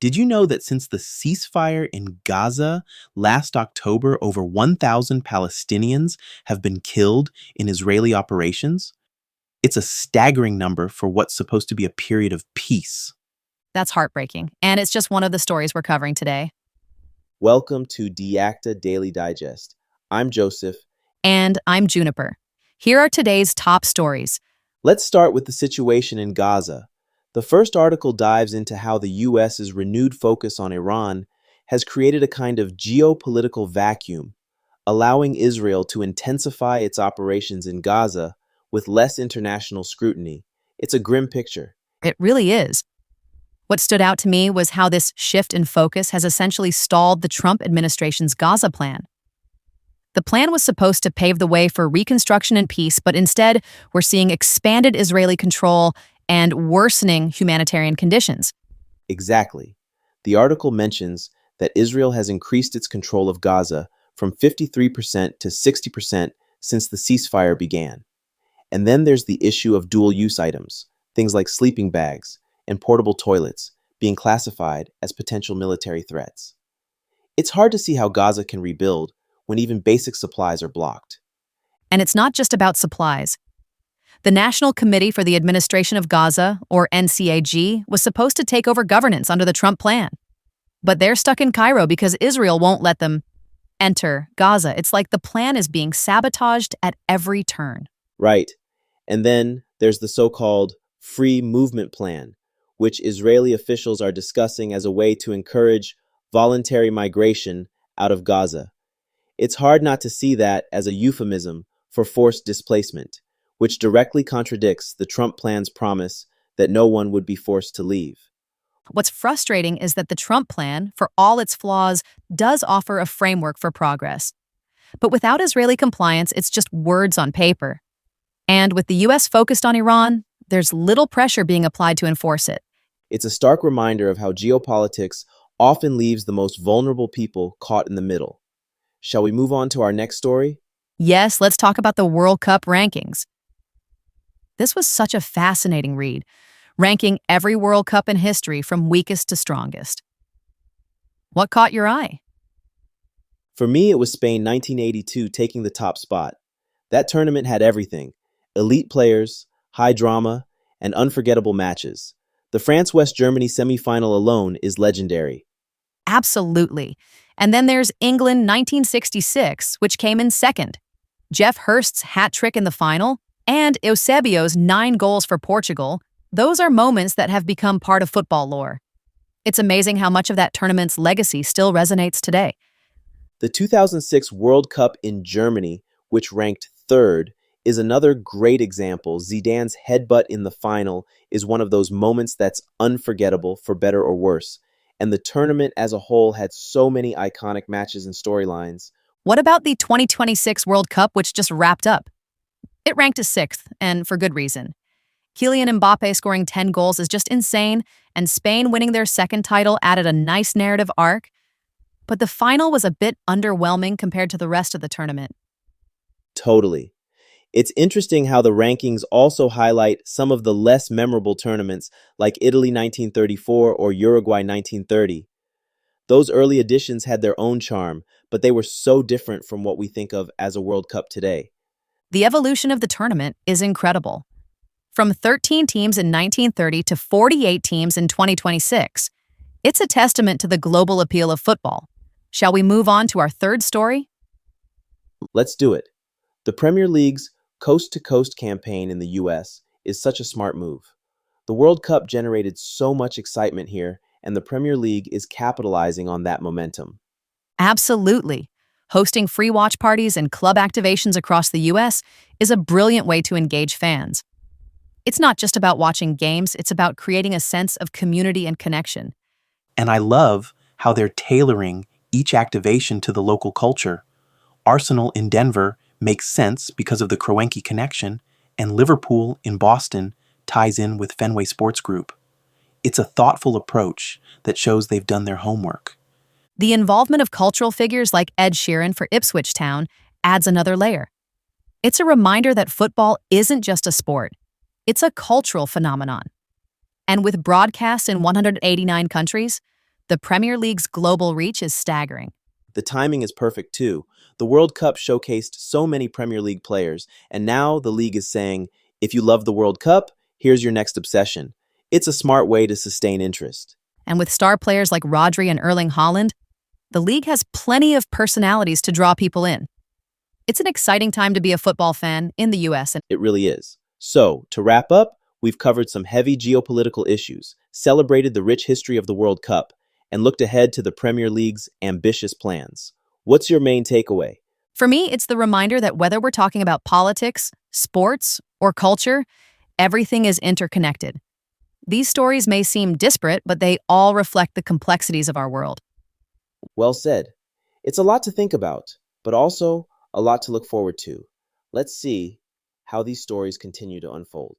Did you know that since the ceasefire in Gaza last October, over 1,000 Palestinians have been killed in Israeli operations? It's a staggering number for what's supposed to be a period of peace. That's heartbreaking, and it's just one of the stories we're covering today. Welcome to DeActa Daily Digest. I'm Joseph. And I'm Juniper. Here are today's top stories. Let's start with the situation in Gaza. The first article dives into how the U.S.'s renewed focus on Iran has created a kind of geopolitical vacuum, allowing Israel to intensify its operations in Gaza with less international scrutiny. It's a grim picture. It really is. What stood out to me was how this shift in focus has essentially stalled the Trump administration's Gaza plan. The plan was supposed to pave the way for reconstruction and peace, but instead, we're seeing expanded Israeli control and worsening humanitarian conditions. Exactly. The article mentions that Israel has increased its control of Gaza from 53% to 60% since the ceasefire began. And then there's the issue of dual-use items, things like sleeping bags and portable toilets, being classified as potential military threats. It's hard to see how Gaza can rebuild when even basic supplies are blocked. And it's not just about supplies. The National Committee for the Administration of Gaza, or NCAG, was supposed to take over governance under the Trump plan. But they're stuck in Cairo because Israel won't let them enter Gaza. It's like the plan is being sabotaged at every turn. Right. And then there's the so-called free movement plan, which Israeli officials are discussing as a way to encourage voluntary migration out of Gaza. It's hard not to see that as a euphemism for forced displacement, which directly contradicts the Trump plan's promise that no one would be forced to leave. What's frustrating is that the Trump plan, for all its flaws, does offer a framework for progress. But without Israeli compliance, it's just words on paper. And with the U.S. focused on Iran, there's little pressure being applied to enforce it. It's a stark reminder of how geopolitics often leaves the most vulnerable people caught in the middle. Shall we move on to our next story? Yes, let's talk about the World Cup rankings. This was such a fascinating read, ranking every World Cup in history from weakest to strongest. What caught your eye? For me, it was Spain 1982 taking the top spot. That tournament had everything: elite players, high drama, and unforgettable matches. The France-West Germany semifinal alone is legendary. Absolutely. And then there's England 1966, which came in second. Jeff Hurst's hat trick in the final, and Eusebio's 9 goals for Portugal. Those are moments that have become part of football lore. It's amazing how much of that tournament's legacy still resonates today. The 2006 World Cup in Germany, which ranked third, is another great example. Zidane's headbutt in the final is one of those moments that's unforgettable, for better or worse. And the tournament as a whole had so many iconic matches and storylines. What about the 2026 World Cup, which just wrapped up? It ranked as 6th, and for good reason. Kylian Mbappe scoring 10 goals is just insane, and Spain winning their second title added a nice narrative arc. But the final was a bit underwhelming compared to the rest of the tournament. Totally. It's interesting how the rankings also highlight some of the less memorable tournaments like Italy 1934 or Uruguay 1930. Those early editions had their own charm, but they were so different from what we think of as a World Cup today. The evolution of the tournament is incredible. From 13 teams in 1930 to 48 teams in 2026. It's a testament to the global appeal of football. Shall we move on to our third story? Let's do it. The Premier League's coast-to-coast campaign in the U.S. is such a smart move. The World Cup generated so much excitement here, and the Premier League is capitalizing on that momentum. Absolutely. Hosting free watch parties and club activations across the U.S. is a brilliant way to engage fans. It's not just about watching games, it's about creating a sense of community and connection. And I love how they're tailoring each activation to the local culture. Arsenal in Denver makes sense because of the Kroenke connection, and Liverpool in Boston ties in with Fenway Sports Group. It's a thoughtful approach that shows they've done their homework. The involvement of cultural figures like Ed Sheeran for Ipswich Town adds another layer. It's a reminder that football isn't just a sport, it's a cultural phenomenon. And with broadcasts in 189 countries, The Premier League's global reach is staggering. The timing is perfect too. The World Cup showcased so many Premier League players, and now the league is saying, if you love the World Cup, here's your next obsession. It's a smart way to sustain interest. And with star players like Rodri and Erling Haaland, the league has plenty of personalities to draw people in. It's an exciting time to be a football fan in the US. And It really is. So, to wrap up, we've covered some heavy geopolitical issues, celebrated the rich history of the World Cup, and looked ahead to the Premier League's ambitious plans. What's your main takeaway? for me, it's the reminder that whether we're talking about politics, sports, or culture, everything is interconnected. These stories may seem disparate, but they all reflect the complexities of our world. Well said. It's a lot to think about, but also a lot to look forward to. Let's see how these stories continue to unfold.